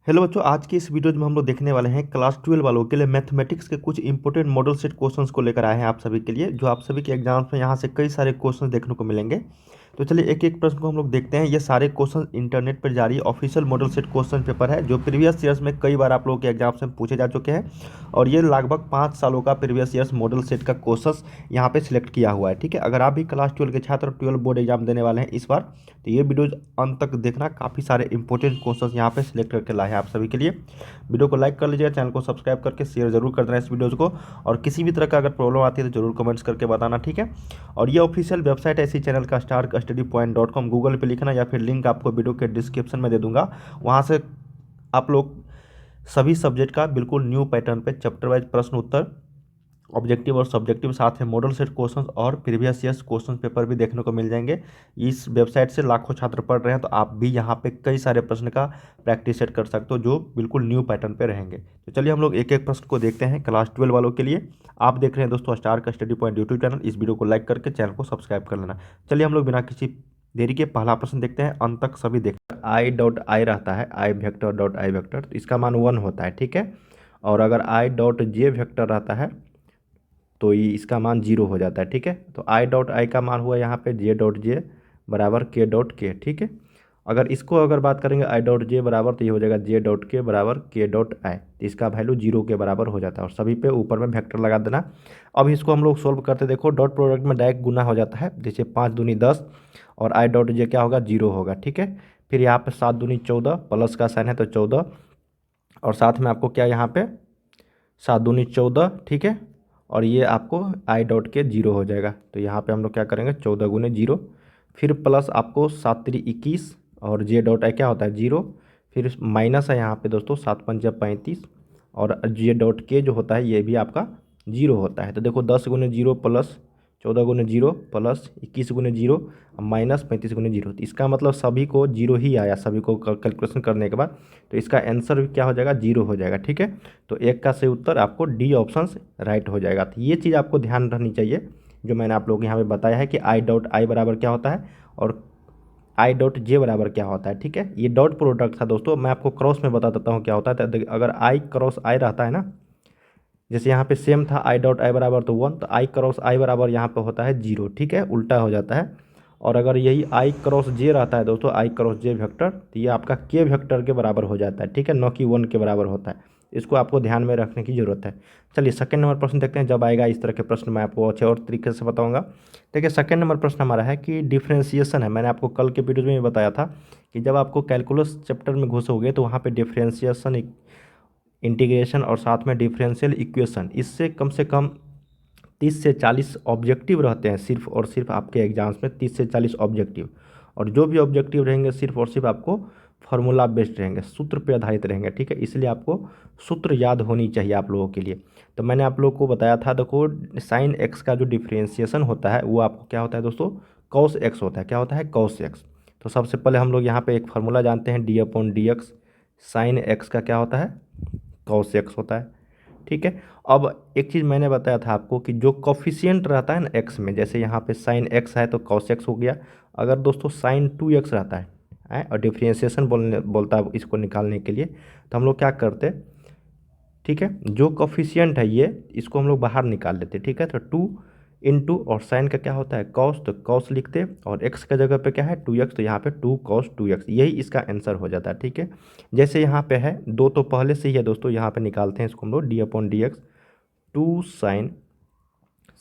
Hello बच्चों, आज की इस वीडियो में हम लोग देखने वाले हैं क्लास 12 वालों के लिए मैथमेटिक्स के कुछ इंपॉर्टेंट मॉडल सेट क्वेश्चंस को लेकर आए हैं आप सभी के लिए, जो आप सभी के एग्जाम्स में यहाँ से कई सारे क्वेश्चंस देखने को मिलेंगे। तो चलिए एक एक प्रश्न को हम लोग देखते हैं। ये सारे क्वेश्चन इंटरनेट पर जारी official model set question paper है, जो प्रीवियस ईयर्स में कई बार आप लोगों के एग्जाम्स में पूछे जा चुके हैं। और ये लगभग 5 सालों का प्रीवियस ईयर्स मॉडल सेट का क्वेश्चन यहाँ पे सिलेक्ट किया हुआ है। ठीक है, अगर आप भी क्लास 12 के छात्र 12 बोर्ड एग्जाम देने वाले हैं इस बार, तो ये वीडियो अंत तक देखना। काफ़ी सारे इंपॉर्टेंट क्वेश्चन यहाँ पे सिलेक्ट करके लाए हैं आप सभी के लिए। वीडियो को लाइक कर लीजिएगा, चैनल को सब्सक्राइब करके शेयर जरूर कर देना इस वीडियोज़ को। और किसी भी तरह का अगर प्रॉब्लम आती है तो जरूर कमेंट्स करके बताना, ठीक है। और ये ऑफिशियल वेबसाइट है इसी चैनल का, starkstudypoint.com। गूगल पे लिखना या फिर लिंक आपको वीडियो के डिस्क्रिप्शन में दे दूंगा। वहाँ से आप लोग सभी सब्जेक्ट का बिल्कुल न्यू पैटर्न पे चैप्टर वाइज प्रश्न उत्तर, ऑब्जेक्टिव और सब्जेक्टिव, साथ में मॉडल सेट क्वेश्चंस और प्रीवियस ईयर्स क्वेश्चन पेपर भी देखने को मिल जाएंगे। इस वेबसाइट से लाखों छात्र पढ़ रहे हैं, तो आप भी यहाँ पे कई सारे प्रश्न का प्रैक्टिस सेट कर सकते हो, जो बिल्कुल न्यू पैटर्न पे रहेंगे। तो चलिए हम लोग एक एक प्रश्न को देखते हैं क्लास 12 वालों के लिए। आप देख रहे हैं दोस्तों स्टार का स्टडी पॉइंट यूट्यूब चैनल। इस वीडियो को लाइक करके चैनल को सब्सक्राइब कर लेना। चलिए हम लोग बिना किसी देरी के पहला प्रश्न देखते हैं, अंत तक सभी देखते हैं। आई डॉट आई रहता है, आई वेक्टर डॉट आई वेक्टर, तो इसका मान 1 होता है, ठीक है। और अगर आई डॉट जे वेक्टर रहता है तो ये इसका मान 0 हो जाता है, ठीक है। तो आई डॉट आई का मान हुआ यहाँ पे जे डॉट जे बराबर के डॉट के, ठीक है। अगर बात करेंगे आई डॉट जे बराबर, तो ये हो जाएगा जे डॉट के बराबर के डॉट आई, तो इसका वैल्यू 0 के बराबर हो जाता है। और सभी पे ऊपर में वेक्टर लगा देना। अब इसको हम लोग सोल्व करते, देखो डॉट प्रोडक्ट में डायरेक्ट गुना हो जाता है, जैसे 5 दूनी 10 और आई डॉट जे क्या होगा 0 होगा, ठीक है। फिर यहाँ पे 7 दूनी 14, प्लस का साइन है तो 14, और साथ में आपको क्या यहाँ पे 7 दूनी 14, ठीक है। और ये आपको आई डॉट के 0 हो जाएगा, तो यहाँ पे हम लोग क्या करेंगे 14 गुने 0, फिर प्लस आपको 7 3 21 और जे डॉट आई क्या होता है 0, फिर माइनस है यहाँ पे दोस्तों 7 5 35, और जे डॉट के जो होता है ये भी आपका 0 होता है। तो देखो 10 गुने 0 प्लस 14 गुने 0 प्लस 21 गुने 0 माइनस 35 गुने 0, तो इसका मतलब सभी को 0 ही आया, सभी को कैलकुलेशन करने के बाद। तो इसका आंसर भी क्या हो जाएगा 0 हो जाएगा, ठीक है। तो एक का सही उत्तर आपको डी ऑप्शन राइट हो जाएगा। तो ये चीज़ आपको ध्यान रखनी चाहिए, जो मैंने आप लोगों को यहाँ पे बताया है कि आई डॉट आई बराबर क्या होता है और आई डॉट जे बराबर क्या होता है, ठीक है। ये डॉट प्रोडक्ट था दोस्तों, मैं आपको क्रॉस में बता देता हूँ क्या होता है। तो अगर आई क्रॉस आई रहता है ना, जैसे यहाँ पे सेम था आई डॉट आई बराबर तो 1, तो आई क्रॉस आई बराबर यहाँ पे होता है 0, ठीक है, उल्टा हो जाता है। और अगर यही आई क्रॉस जे रहता है दोस्तों, आई क्रॉस जे वेक्टर, तो ये आपका के वेक्टर के बराबर हो जाता है, ठीक है, न कि 1 के बराबर होता है। इसको आपको ध्यान में रखने की जरूरत है। चलिए सेकंड नंबर प्रश्न देखते हैं। जब आएगा इस तरह के प्रश्न मैं आपको अच्छे और तरीके से बताऊंगा। देखिए सेकंड नंबर प्रश्न हमारा है कि डिफ्रेंसिएशन है। मैंने आपको कल के वीडियो में भी बताया था कि जब आपको कैलकुलस चैप्टर में घुसोगे तो वहाँ पे डिफ्रेंसिएशन, इंटीग्रेशन और साथ में डिफरेंशियल इक्वेशन, इससे कम से कम 30 से 40 ऑब्जेक्टिव रहते हैं, सिर्फ और सिर्फ आपके एग्जाम्स में 30 से 40 ऑब्जेक्टिव। और जो भी ऑब्जेक्टिव रहेंगे सिर्फ और सिर्फ आपको फार्मूला बेस्ड रहेंगे, सूत्र पे आधारित रहेंगे, ठीक है। इसलिए आपको सूत्र याद होनी चाहिए आप लोगों के लिए। तो मैंने आप लोगों को बताया था, देखो साइन एक्स का जो डिफ्रेंशिएशन होता है वो आपको क्या होता है दोस्तों, कॉस एक्स होता है। क्या होता है कॉस एक्स। तो सबसे पहले हम लोग यहाँ पे एक फार्मूला जानते हैं, D upon d x. Sine x का क्या होता है कॉस एक्स होता है, ठीक है। अब एक चीज़ मैंने बताया था आपको कि जो कॉफिशिएंट रहता है ना एक्स में, जैसे यहाँ पे साइन एक्स है तो कॉस एक्स हो गया। अगर दोस्तों साइन 2x रहता है और डिफ्रेंशिएशन बोलता है इसको निकालने के लिए, तो हम लोग क्या करते, ठीक है, जो कॉफिशिएंट है ये इसको हम लोग बाहर निकाल लेते, ठीक है। तो 2 इंटू और साइन का क्या होता है कॉस, तो कॉस लिखते, और एक्स का जगह पे क्या है 2x, तो यहाँ पे 2 cos 2x, यही इसका आंसर हो जाता है, ठीक है। जैसे यहाँ पे है 2 तो पहले से ही है दोस्तों, यहाँ पे निकालते हैं इसको हम लोग d upon d x, 2 sine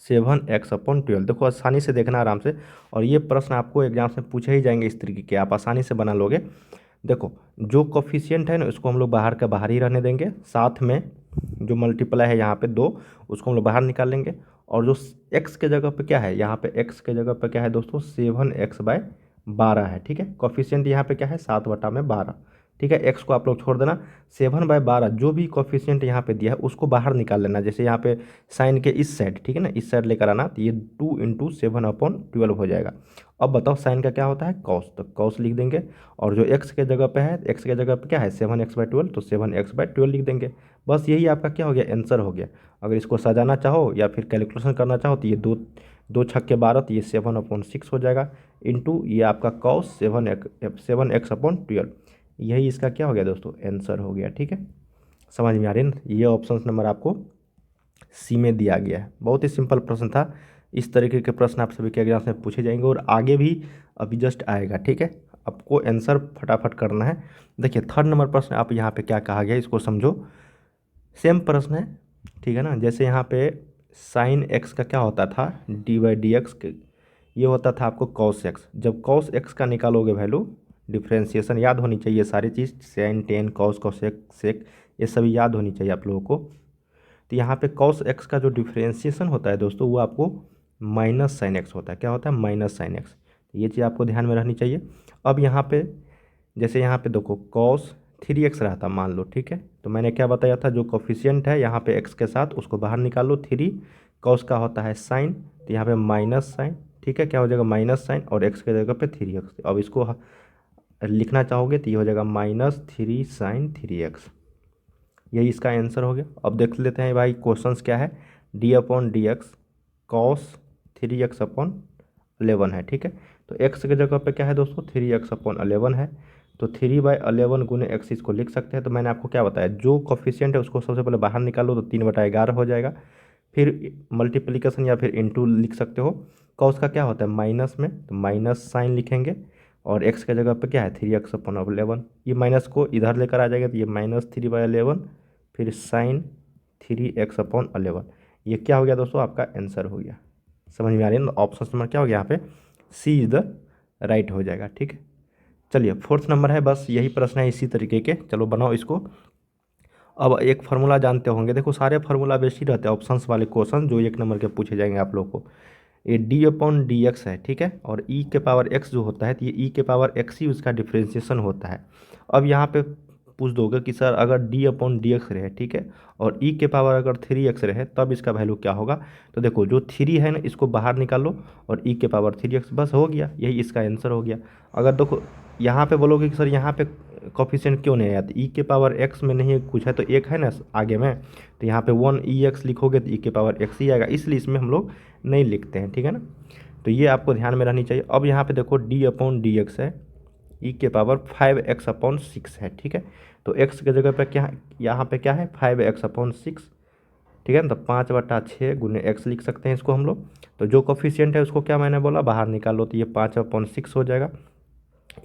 7x/12। देखो आसानी से देखना आराम से, और ये प्रश्न आपको एग्जाम में पूछे ही जाएंगे इस तरीके के, आप आसानी से बना लोगे। देखो जो कोफिशिएंट है ना उसको हम लोग बाहर का बाहर ही रहने देंगे, साथ में जो मल्टीप्लाई है यहाँ पे 2 उसको हम लोग बाहर निकाल लेंगे। और जो एक्स के जगह पे क्या है, यहाँ पे एक्स के जगह पे क्या है दोस्तों 7x/12 है, ठीक है। कोफिशिएंट यहाँ पे क्या है 7/12, ठीक है। एक्स को आप लोग छोड़ देना, 7/12 जो भी कोफिशिएंट यहाँ पे दिया है उसको बाहर निकाल लेना। जैसे यहाँ पे साइन के इस साइड, ठीक है ना, इस साइड लेकर आना, तो ये 2 इंटू 7/12 हो जाएगा। अब बताओ साइन का क्या होता है कॉस, तो कॉस लिख देंगे। और जो एक्स के जगह पे है, एक्स के जगह पे क्या है 7x/12, तो 7x/12 लिख देंगे। बस यही आपका क्या हो गया आंसर हो गया। अगर इसको सजाना चाहो या फिर कैलकुलेशन करना चाहो तो ये 2 2 छक्के 12, तो ये 7/6 हो जाएगा, इंटू ये आपका कॉस 7x/12। यही इसका क्या हो गया दोस्तों, आंसर हो गया। ठीक है, समझ में आ रही है ना। ये ऑप्शन नंबर आपको सी में दिया गया है। बहुत ही सिंपल प्रश्न था। इस तरीके के प्रश्न आप सभी के एग्जाम में पूछे जाएंगे और आगे भी अभी जस्ट आएगा। ठीक है, आपको आंसर फटाफट करना है। देखिए थर्ड नंबर प्रश्न आप यहाँ पे क्या कहा गया, इसको समझो। सेम प्रश्न है, ठीक है ना। जैसे यहाँ पे साइन एक्स का क्या होता था, डी बाई डी एक्स, ये होता था आपको कॉस एक्स। जब कॉस एक्स का निकालोगे वैल्यू, डिफ्रेंशिएशन याद होनी चाहिए सारी चीज़, sine tan cos cosec sec, ये सभी याद होनी चाहिए आप लोगों को। तो यहाँ पे कॉस एक्स का जो डिफ्रेंशिएशन होता है दोस्तों, वो आपको माइनस साइन एक्स होता है। क्या होता है, माइनस साइन एक्स। ये चीज़ आपको ध्यान में रहनी चाहिए। अब यहाँ पे जैसे यहाँ पे देखो कॉस 3x रहता मान लो, ठीक है। तो मैंने क्या बताया था, जो कोफिशिएंट है यहाँ पे x के साथ उसको बाहर निकाल लो। 3 कॉस का होता है साइन, तो यहाँ पे माइनस साइन, ठीक है। क्या हो जाएगा, माइनस साइन, और x के जगह पे 3x। अब इसको लिखना चाहोगे तो ये हो जाएगा -3 sin 3x। यही इसका आंसर हो गया। अब देख लेते हैं भाई क्वेश्चंस क्या है। d/dx कॉस 3x/11 है, ठीक है। तो x के जगह पे क्या है दोस्तों, 3x/11 है। तो 3/11 गुने x इसको लिख सकते हैं। तो मैंने आपको क्या बताया, जो कोफिशिएंट है उसको सबसे पहले बाहर निकालो तो 3/11 हो जाएगा। फिर मल्टीप्लिकेशन या फिर इनटू लिख सकते हो। कॉस का क्या होता है माइनस में, तो माइनस साइन लिखेंगे, और x के जगह पे क्या है 3x/11। ये माइनस को इधर लेकर आ जाएगा तो ये -3/11, फिर साइन 3x/11। ये क्या हो गया दोस्तों, आपका आंसर हो गया। समझ में आ रही है ना। ऑप्शन नंबर क्या हो गया यहाँ पे, सी इज द राइट हो जाएगा। ठीक है, चलिए फोर्थ नंबर है, बस यही प्रश्न है इसी तरीके के। चलो बनाओ इसको। अब एक फार्मूला जानते होंगे, देखो सारे फार्मूला बेस्ट ही रहते हैं ऑप्शंस वाले क्वेश्चन जो 1 नंबर के पूछे जाएंगे आप लोग को। ये d/dx है, ठीक है। और e के पावर x जो होता है, तो ये e के पावर x ही उसका डिफ्रेंशिएशन होता है। अब यहाँ पे पूछ दोगे कि सर अगर d/dx रहे, ठीक है, और e के पावर अगर 3x रहे तब इसका वैल्यू क्या होगा। तो देखो जो 3 है ना, इसको बाहर निकालो, और e के पावर 3x, बस हो गया, यही इसका आंसर हो गया। अगर देखो यहाँ पे बोलोगे कि सर यहाँ पे कोफिशिएंट क्यों नहीं आया, तो e के पावर x में नहीं कुछ है, तो एक है ना आगे में, तो यहाँ पे 1 लिखोगे तो e के पावर x ही आएगा, इसलिए इसमें हम लोग नहीं लिखते हैं। ठीक है ना, तो ये आपको ध्यान में रहनी चाहिए। अब यहाँ पे देखो d/dx है, e के पावर 5x/6 है, ठीक है। तो x के जगह पे क्या, यहाँ पे क्या है 5x/6, ठीक है ना। तो 5/6 गुने x लिख सकते हैं इसको हम लोग। तो जो कोफिशिएंट है उसको क्या मैंने बोला, बाहर निकाल लो, तो ये 5/6 हो जाएगा।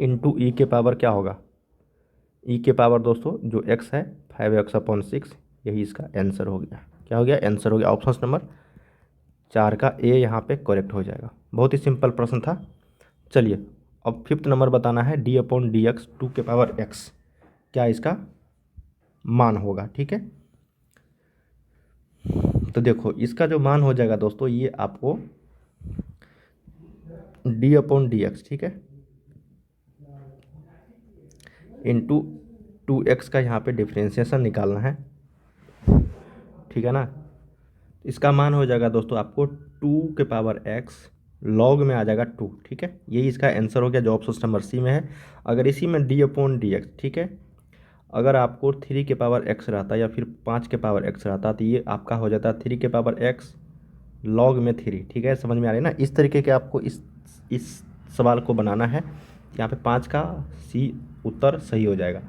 इंटू ई के पावर क्या होगा, ई के पावर दोस्तों जो x है 5x/6, यही इसका आंसर हो गया। क्या हो गया, आंसर हो गया। ऑप्शन नंबर 4 का ए यहाँ पे करेक्ट हो जाएगा। बहुत ही सिंपल प्रश्न था। चलिए अब फिफ्थ नंबर बताना है, d/dx 2 क्या इसका मान होगा। ठीक है, तो देखो इसका जो मान हो जाएगा दोस्तों, ये आपको d/dx, ठीक है, इंटू 2x का यहाँ पे डिफ्रेंशिएशन निकालना है, ठीक है ना। इसका मान हो जाएगा दोस्तों आपको 2 के पावर x लॉग में आ जाएगा 2, ठीक है। यही इसका आंसर हो गया जो ऑप्शन नंबर सी में है। अगर इसी में d/dx, ठीक है, अगर आपको 3 के पावर x रहता या फिर 5 के पावर x रहता, तो ये आपका हो जाता 3 के पावर x लॉग में 3, ठीक है। समझ में आ रही है ना। इस तरीके के आपको इस सवाल को बनाना है। यहाँ पे 5 का सी उत्तर सही हो जाएगा।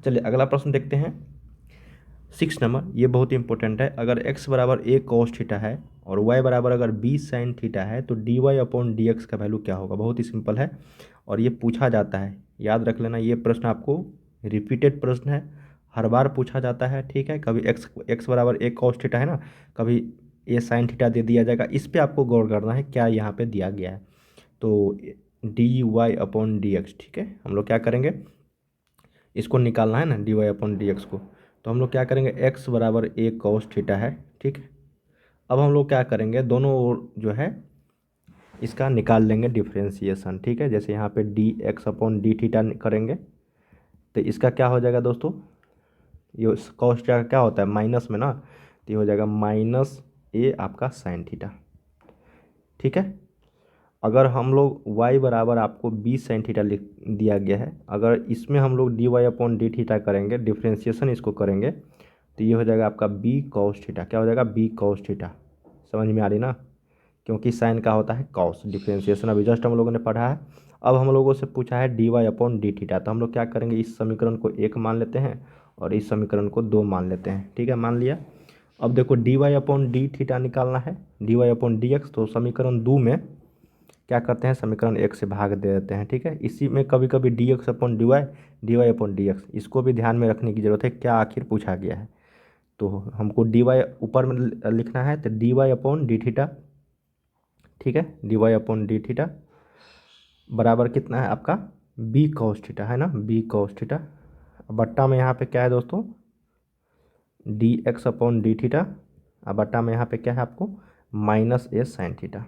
चलिए अगला प्रश्न देखते हैं, 6 नंबर। ये बहुत ही इंपॉर्टेंट है। अगर x बराबर a cos थीटा है और y बराबर अगर b sin थीटा है, तो dy/dx का वैल्यू क्या होगा। बहुत ही सिंपल है और ये पूछा जाता है, याद रख लेना। ये प्रश्न आपको रिपीटेड प्रश्न है, हर बार पूछा जाता है, ठीक है। कभी x बराबर a cos थीटा है ना, कभी a sin थीटा दे दिया जाएगा। इस पर आपको गौर करना है क्या यहाँ पे दिया गया है। तो dy/dx, ठीक है, हम लोग क्या करेंगे, इसको निकालना है ना dy/dx को। तो हम लोग क्या करेंगे, x बराबर a cos थीटा है, ठीक है। अब हम लोग क्या करेंगे, दोनों ओर जो है इसका निकाल लेंगे डिफ्रेंशिएशन, ठीक है। जैसे यहाँ पे dx/d थीटा करेंगे तो इसका क्या हो जाएगा दोस्तों, ये cos थीटा का क्या होता है माइनस में ना, तो ये हो जाएगा -a आपका sin थीटा, ठीक है। अगर हम लोग y बराबर आपको b sin थीटा लिख दिया गया है, अगर इसमें हम लोग dy/d थीटा करेंगे, डिफ्रेंशिएशन इसको करेंगे, तो ये हो जाएगा आपका b cos थीटा। क्या हो जाएगा, b cos थीटा। समझ में आ रही ना, क्योंकि साइन का होता है cos, डिफ्रेंशिएशन अभी जस्ट हम लोगों ने पढ़ा है। अब हम लोगों से पूछा है dy अपॉन डी थीटा, तो हम लोग क्या करेंगे, इस समीकरण को 1 मान लेते हैं और इस समीकरण को 2 मान लेते हैं। ठीक है, मान लिया। अब देखो dy अपॉन डी थीटा निकालना है, dy अपॉन डी एक्स, तो समीकरण 2 में क्या करते हैं, समीकरण 1 से भाग दे देते हैं। ठीक है, इसी में कभी कभी d x upon d y upon d x, इसको भी ध्यान में रखने की जरूरत है, क्या आखिर पूछा गया है। तो हमको डी वाई ऊपर में लिखना है, तो d y upon d theta. ठीक है, d y upon d theta बराबर कितना है आपका, बी कॉस थीटा, है ना, बी कॉस थीटा। बट्टा में यहाँ पे क्या है दोस्तों, d x upon d theta, अब बट्टा में यहाँ पे क्या है आपको, माइनस ए साइन थीटा।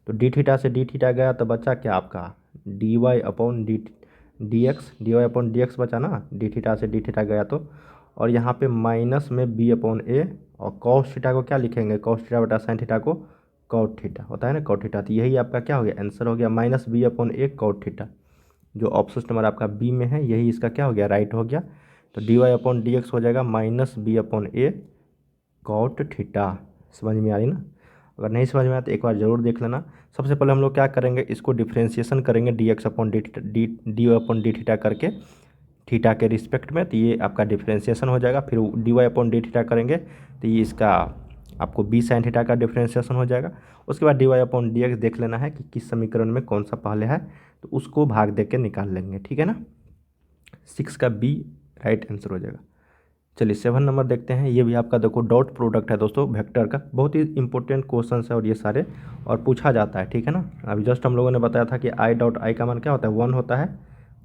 तो डी थीटा से डी थीटा गया तो बचा क्या आपका, d y upon d x, d y upon d x बचा ना, डी थीटा से डी थीटा गया तो। और यहाँ पे माइनस में बी अपॉन ए, और कॉस थीटा को क्या लिखेंगे, कॉस थीटा बटा साइन थीटा को कॉट थीटा होता है ना, कॉट थीटा। तो यही आपका क्या हो गया, आंसर हो गया minus b upon a cot theta, जो ऑप्शन नंबर आपका बी में है, यही इसका क्या हो गया, राइट हो गया। तो d y upon d x हो जाएगा minus b upon a cot theta. समझ में आ रही ना, अगर नहीं समझ में आया तो एक बार ज़रूर देख लेना। सबसे पहले हम लोग क्या करेंगे, इसको डिफ्रेंशिएशन करेंगे d x upon d upon d theta करके, थीटा के रिस्पेक्ट में, तो ये आपका डिफ्रेंशिएशन हो जाएगा। फिर d y upon d theta करेंगे तो ये इसका आपको बी साइन थीटा का डिफ्रेंशिएशन हो जाएगा। उसके बाद d y upon d x देख लेना है कि किस समीकरण में कौन सा पहले है, तो उसको भाग दे के निकाल लेंगे। ठीक है ना, 6 का बी राइट आंसर हो जाएगा। चलिए 7 नंबर देखते हैं, ये भी आपका देखो डॉट प्रोडक्ट है दोस्तों, वेक्टर का बहुत ही इंपॉर्टेंट क्वेश्चन है और ये सारे और पूछा जाता है। ठीक है ना, अभी जस्ट हम लोगों ने बताया था कि आई डॉट आई का मान क्या होता है, 1 होता है,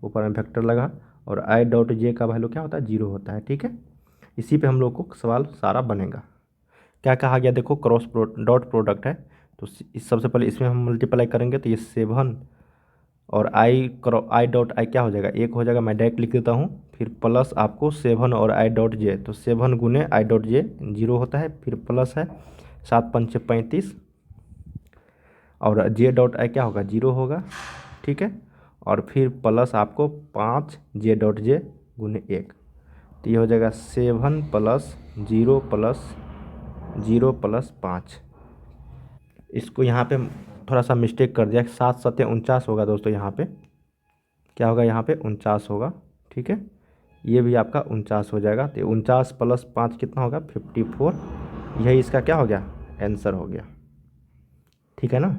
ऊपर में वेक्टर लगा, और आई डॉट जे का वैल्यू क्या होता है, 0 होता है। ठीक है, इसी पे हम लोग को सवाल सारा बनेगा। क्या कहा गया देखो, डॉट प्रोडक्ट है, तो इस सबसे पहले इसमें हम मल्टीप्लाई करेंगे तो ये 7 और आई डॉट आई क्या हो जाएगा, 1 हो जाएगा, मैं डायरेक्ट लिख देता हूँ। फिर प्लस आपको 7 और आई डॉट जे, तो 7 गुने आई डॉट जे 0 होता है, फिर प्लस है 7 पंचे 35, और जे डॉट आई क्या होगा, 0 होगा। ठीक है, और फिर प्लस आपको 5 जे डॉट जे गुने 1, तो ये हो जाएगा 7 प्लस 0 प्लस 0 प्लस 5। इसको यहाँ पे थोड़ा सा मिस्टेक कर दिया, 7 7 49 होगा दोस्तों, यहाँ पे क्या होगा, यहाँ पे 49 होगा। ठीक है, ये भी आपका 49 हो जाएगा, तो 49 प्लस 5 कितना होगा, 54, यही इसका क्या हो गया, आंसर हो गया। ठीक है ना,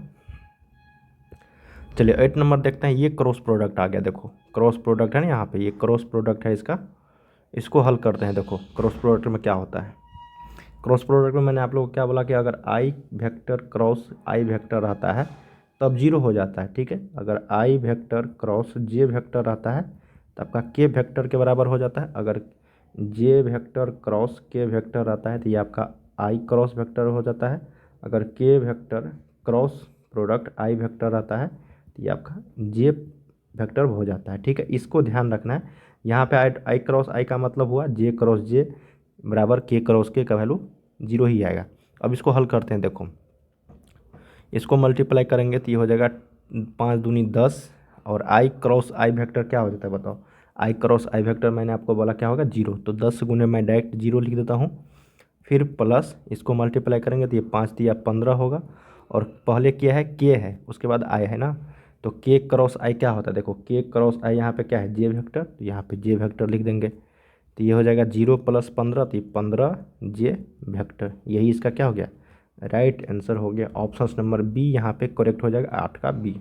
चलिए 8 नंबर देखते हैं, ये क्रॉस प्रोडक्ट आ गया, देखो क्रॉस प्रोडक्ट है ना, यहाँ पे ये क्रॉस प्रोडक्ट है इसका, इसको हल करते हैं। देखो क्रॉस प्रोडक्ट में क्या होता है, क्रॉस प्रोडक्ट में मैंने आप लोगों को क्या बोला कि अगर आई वेक्टर क्रॉस आई वेक्टर रहता है तब 0 हो जाता है। ठीक है, अगर आई वेक्टर क्रॉस जे वेक्टर रहता है तो आपका के वेक्टर के बराबर हो जाता है। अगर जे वेक्टर क्रॉस के वेक्टर रहता है तो ये आपका आई क्रॉस वेक्टर हो जाता है। अगर के vector cross product I vector रहता है तो ये आपका जे वेक्टर हो जाता है। ठीक है, इसको ध्यान रखना है। यहाँ पे आई क्रॉस आई का मतलब हुआ जे क्रॉस जे बराबर के क्रॉस के का वैल्यू 0 ही आएगा। अब इसको हल करते हैं, देखो इसको मल्टीप्लाई करेंगे तो ये हो जाएगा 5 दूनी 10, और आई क्रॉस आई वेक्टर क्या हो जाता है बताओ, आई क्रॉस आई वेक्टर मैंने आपको बोला क्या होगा, 0, तो 10 गुने मैं डायरेक्ट 0 लिख देता हूँ। फिर प्लस इसको मल्टीप्लाई करेंगे तो ये 5 दिया 15 होगा, और पहले क्या है, के है, उसके बाद आई है ना, तो के क्रॉस आई क्या होता है, देखो के क्रॉस आई यहाँ पे क्या है, जे वेक्टर, तो यहाँ पे जे वेक्टर लिख देंगे, तो ये हो जाएगा 0 प्लस 15, तो 15 जे वेक्टर, यही इसका क्या हो गया, राइट आंसर हो गया। ऑप्शन नंबर बी यहाँ पे करेक्ट हो जाएगा, 8 का बी।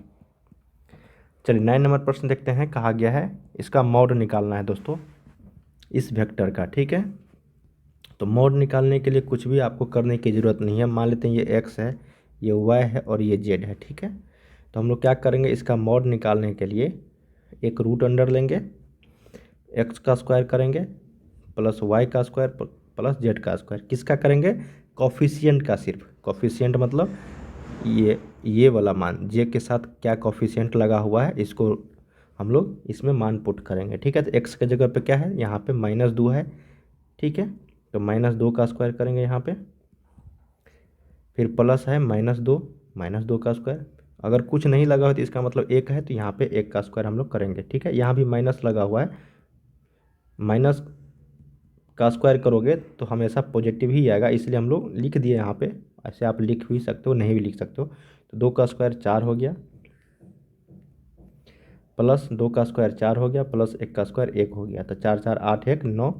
चलिए 9 नंबर प्रश्न देखते हैं, कहा गया है इसका मॉड निकालना है दोस्तों इस वेक्टर का। ठीक है, तो मॉड निकालने के लिए कुछ भी आपको करने की ज़रूरत नहीं है। मान लेते हैं ये एक्स है, ये वाई है और ये जेड है। ठीक है, तो हम लोग क्या करेंगे, इसका मॉड निकालने के लिए एक रूट अंडर लेंगे, एक्स का स्क्वायर करेंगे प्लस वाई का स्क्वायर प्लस जेड का स्क्वायर, किसका करेंगे, कॉफिशिएंट का, सिर्फ कॉफिशिएंट मतलब ये वाला मान जे के साथ क्या कॉफिशिएंट लगा हुआ है, इसको हम लोग इसमें मान पुट करेंगे। ठीक है, तो एक्स के जगह पे क्या है, यहाँ पे -2 है। ठीक है, तो -2 का स्क्वायर करेंगे यहाँ पे, फिर प्लस है -2 का स्क्वायर, अगर कुछ नहीं लगा हो तो इसका मतलब 1 है, तो यहाँ पे 1 का स्क्वायर हम लोग करेंगे। ठीक है, यहाँ भी माइनस लगा हुआ है, माइनस का स्क्वायर करोगे तो हमेशा पॉजिटिव ही आएगा, इसलिए हम लोग लिख दिए यहाँ पे। ऐसे आप लिख भी सकते हो, नहीं भी लिख सकते हो। तो 2 का स्क्वायर 4 हो गया, प्लस 2 का स्क्वायर 4 हो गया, प्लस 1 का स्क्वायर 1 हो गया, तो 4 4 8 1 9,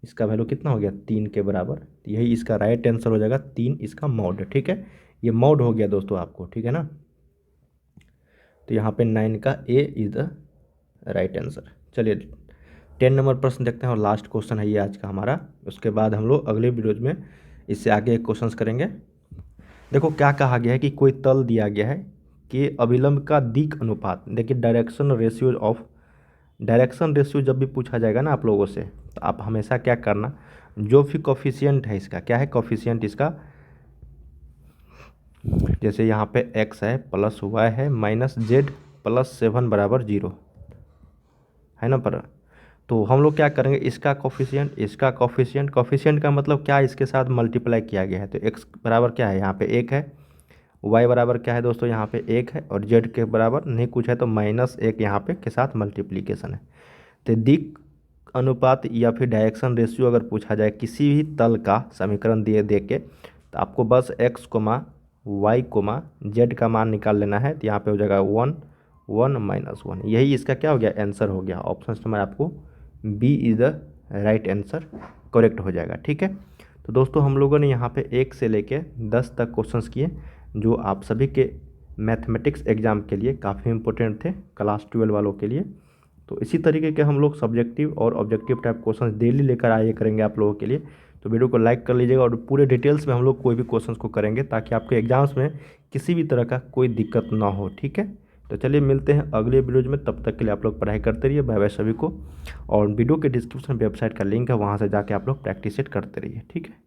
इसका वैल्यू कितना हो गया 3 के बराबर। तो यही इसका राइट आंसर हो जाएगा 3, इसका मॉड। ठीक है, ये मॉड हो गया दोस्तों आपको, ठीक है ना। तो यहाँ पे 9 का ए इज द राइट आंसर। चलिए 10 नंबर प्रश्न देखते हैं और लास्ट क्वेश्चन है ये आज का हमारा। उसके बाद हम लोग अगले वीडियोज में इससे आगे क्वेश्चंस करेंगे। देखो क्या कहा गया है कि कोई तल दिया गया है कि अभिलंब का दिक् अनुपात, देखिए डायरेक्शन रेशियो जब भी पूछा जाएगा ना आप लोगों से, तो आप हमेशा क्या करना, जो भी कॉफिशिएंट है इसका, क्या है कॉफिशिएंट इसका, जैसे यहाँ पे x है प्लस y है माइनस z प्लस 7 बराबर 0 है ना। पर तो हम लोग क्या करेंगे, इसका कॉफिशिएंट का मतलब क्या है, इसके साथ मल्टीप्लाई किया गया है। तो x बराबर क्या है, यहाँ पे 1 है, y बराबर क्या है दोस्तों, यहाँ पे 1 है, और z के बराबर नहीं कुछ है, तो -1 यहाँ पे के साथ मल्टीप्लीकेशन है। तो दिक् अनुपात या फिर डायरेक्शन रेशियो अगर पूछा जाए किसी भी तल का समीकरण दे के, तो आपको बस x, y, z का मान निकाल लेना है। तो यहाँ पे हो जाएगा 1 1 -1, यही इसका क्या हो गया आंसर हो गया। ऑप्शन नंबर आपको b is the right answer, correct हो जाएगा। ठीक है, तो दोस्तों हम लोगों ने यहाँ पे 1 से लेके 10 तक क्वेश्चंस किए, जो आप सभी के मैथमेटिक्स एग्ज़ाम के लिए काफ़ी इंपॉर्टेंट थे, क्लास 12 वालों के लिए। तो इसी तरीके के हम लोग सब्जेक्टिव और ऑब्जेक्टिव टाइप क्वेश्चंस डेली लेकर आए करेंगे आप लोगों के लिए। तो वीडियो को लाइक कर लीजिएगा, और पूरे डिटेल्स में हम लोग कोई भी क्वेश्चंस को करेंगे ताकि आपके एग्जाम्स में किसी भी तरह का कोई दिक्कत ना हो। ठीक है, तो चलिए मिलते हैं अगले वीडियोज में, तब तक के लिए आप लोग पढ़ाई करते रहिए। बाय बाय सभी को। और वीडियो के डिस्क्रिप्शन में वेबसाइट का लिंक है, वहाँ से जाके आप लोग प्रैक्टिस सेट करते रहिए। ठीक है।